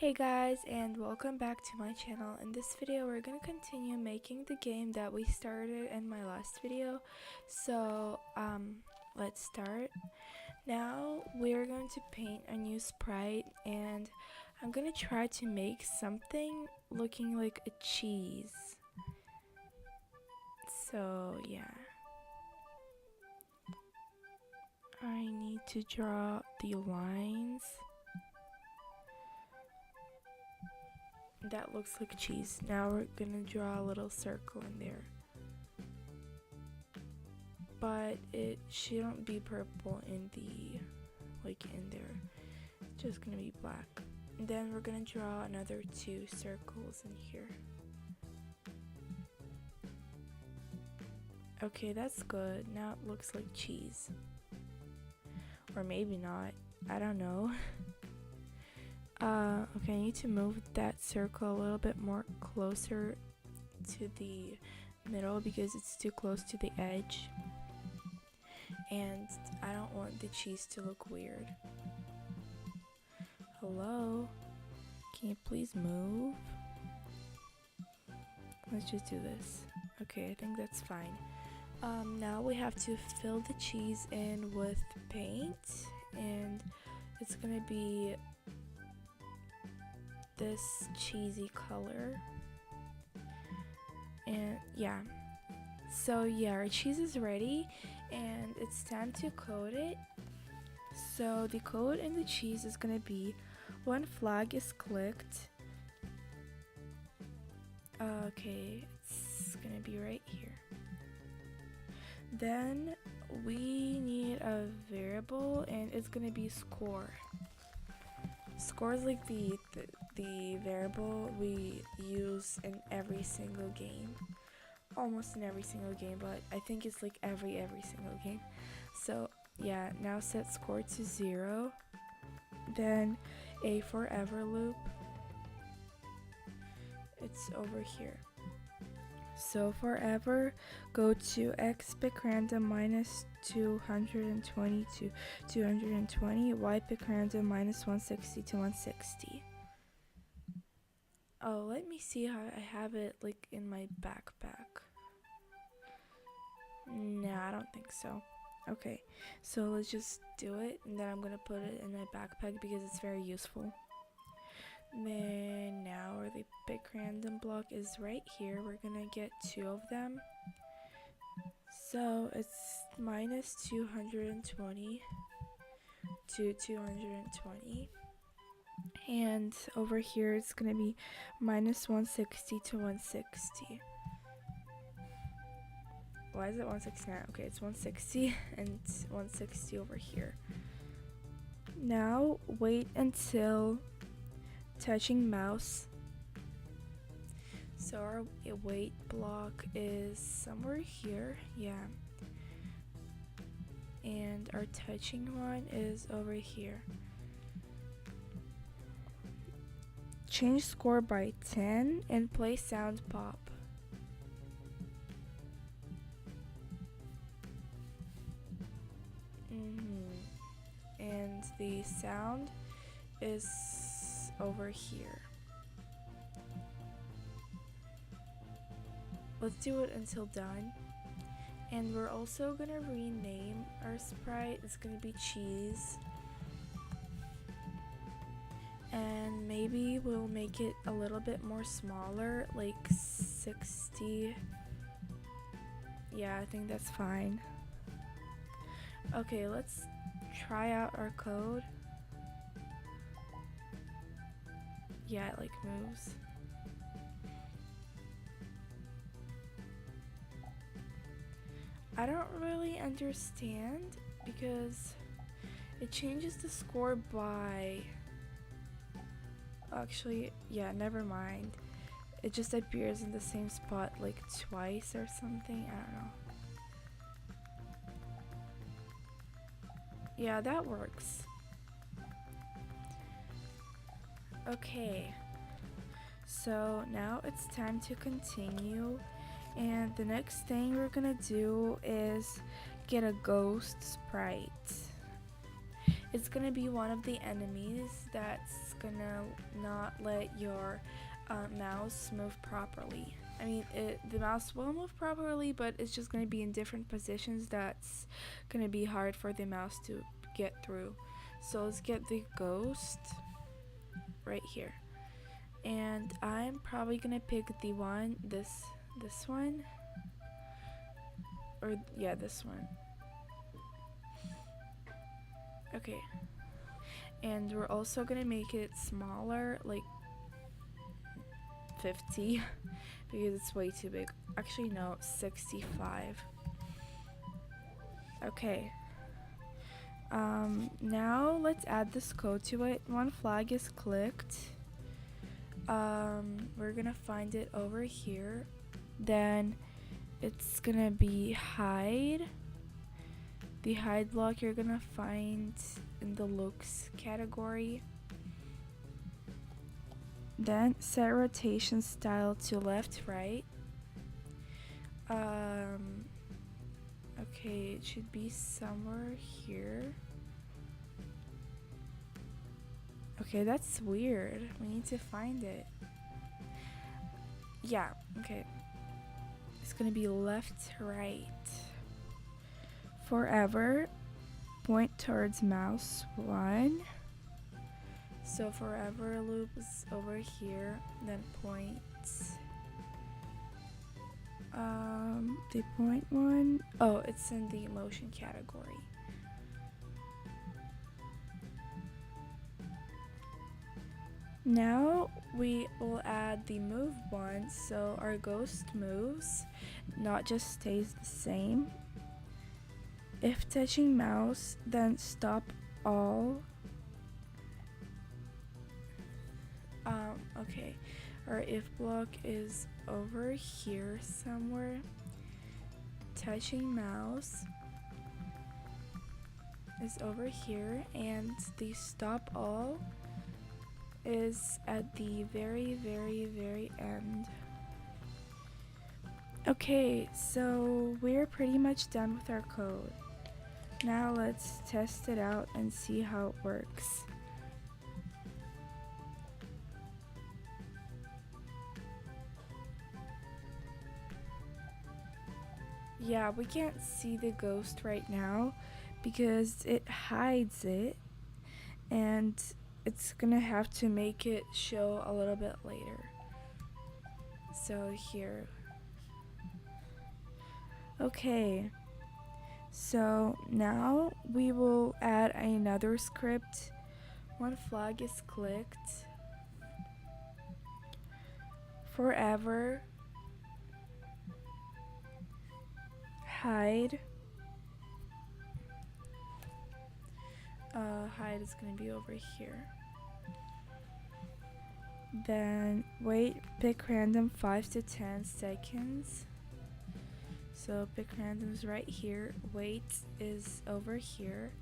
Hey guys, and welcome back to my channel. In this video we're gonna continue making the game that we started in my last video. So let's start. Now we're going to paint a new sprite, and I'm gonna try to make something looking like a cheese. So yeah, I need to draw the lines. That looks like cheese. Now we're gonna draw a little circle in there, but it shouldn't be purple in the in there. It's just gonna be black. And then we're gonna draw another 2 circles in here. Okay, that's good. Now it looks like cheese, or maybe not, I don't know. Okay, I need to move that circle a little bit more closer to the middle because it's too close to the edge, and I don't want the cheese to look weird. Hello? Can you please move? Let's just do this. Okay, I think that's fine. Now we have to fill the cheese in with paint, and it's gonna be this cheesy color. And yeah, so yeah, our cheese is ready and it's time to coat it. So the code in the cheese is gonna be when flag is clicked. Okay, it's gonna be right here. Then we need a variable, and it's gonna be score. Score is like the variable we use in every single game, almost in every single game, but I think it's like every single game. So yeah, now set score to 0, then a forever loop, it's over here. So forever, go to x pick random minus 220 to 220, y pick random minus 160 to 160. Oh, let me see how I have it like in my backpack. Nah, I don't think so. Okay, so let's just do it, and then I'm gonna put it in my backpack because it's very useful. Then now where the pick random block is right here, we're gonna get 2 of them. So it's minus 220 to 220. And over here it's gonna be minus 160 to 160. Why is it 169? Okay, it's 160 and 160 over here. Now wait until touching mouse. So our wait block is somewhere here, yeah. And our touching one is over here. Change score by 10 and play sound pop. And the sound is over here. Let's do it until done. And we're also gonna rename our sprite. It's gonna be cheese. And maybe we'll make it a little bit more smaller, like 60. Yeah, I think that's fine. Okay, let's try out our code. Yeah, it like moves. I don't really understand because it changes the score by, actually, yeah, never mind. It just appears in the same spot like twice or something, I don't know. Yeah, that works. Okay, so now it's time to continue, and the next thing we're gonna do is get a ghost sprite. it's gonna be one of the enemies that's gonna not let your mouse move properly. I mean, the mouse will move properly, but it's just gonna be in different positions that's gonna be hard for the mouse to get through. So let's get the ghost right here. And I'm probably gonna pick the one, this one. Or, yeah, this one. Okay. And we're also gonna make it smaller, like 50, because it's way too big. Actually, no, 65. Okay. Now let's add this code to it. One flag is clicked. We're gonna find it over here. Then it's gonna be hide. The hide block you're gonna find in the looks category. Then set rotation style to left, right. Okay, it should be somewhere here. Okay, that's weird. We need to find it. Yeah, okay. It's gonna be left, right. Forever, point towards mouse 1. So forever loop is over here, then point. The point one, oh, it's in the motion category. Now we will add the move one, so our ghost moves, not just stays the same. If touching mouse, then stop all. Okay, our if block is over here somewhere. Touching mouse is over here, and the stop all is at the very, very, very end. Okay, so we're pretty much done with our code. Now let's test it out and see how it works. Yeah, we can't see the ghost right now because it hides it, and it's gonna have to make it show a little bit later. So here. Okay, so now we will add another script. One flag is clicked. Forever. Hide. Hide is going to be over here. Then wait, pick random 5 to 10 seconds. So pick random is right here. Wait is over here.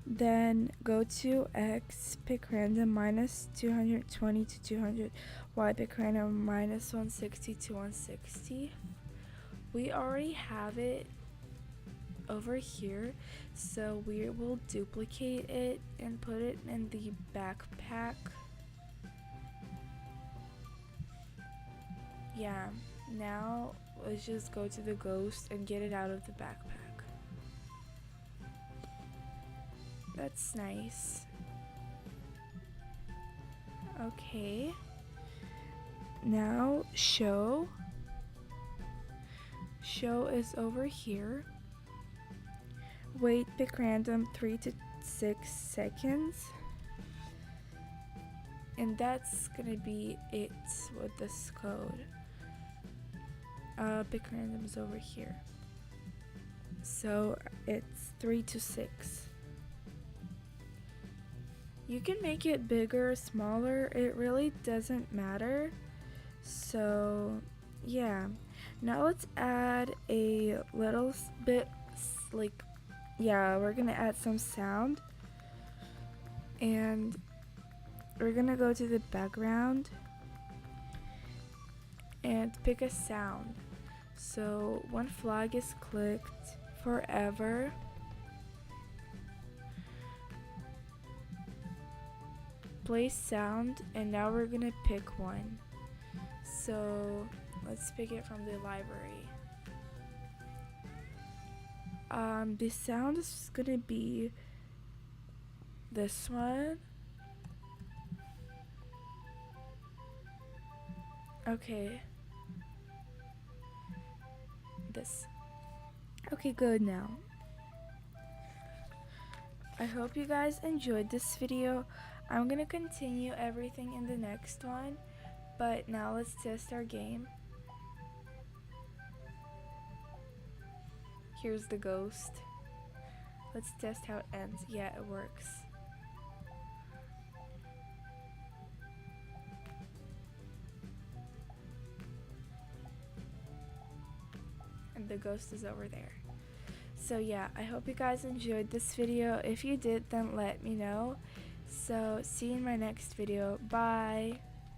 Then go to X, pick random minus 220 to 200, Y pick random minus 160 to 160. We already have it over here, so we will duplicate it and put it in the backpack. Yeah, now let's just go to the ghost and get it out of the backpack. That's nice. Okay. Now show. Show is over here. Wait, pick random 3 to 6 seconds. And that's gonna be it with this code. Pick random is over here. So it's 3 to 6. You can make it bigger, smaller, it really doesn't matter. So yeah, now let's add a little bit, like, yeah, we're gonna add some sound, and we're gonna go to the background and pick a sound. So one flag is clicked forever. Play sound, and now we're gonna pick one. So let's pick it from the library. The sound is gonna be this one. Okay. This. Okay, good now. I hope you guys enjoyed this video. I'm gonna continue everything in the next one, but now let's test our game. Here's the ghost. Let's test how it ends. Yeah, it works. And the ghost is over there. So yeah, I hope you guys enjoyed this video. If you did, then let me know. So see you in my next video. Bye.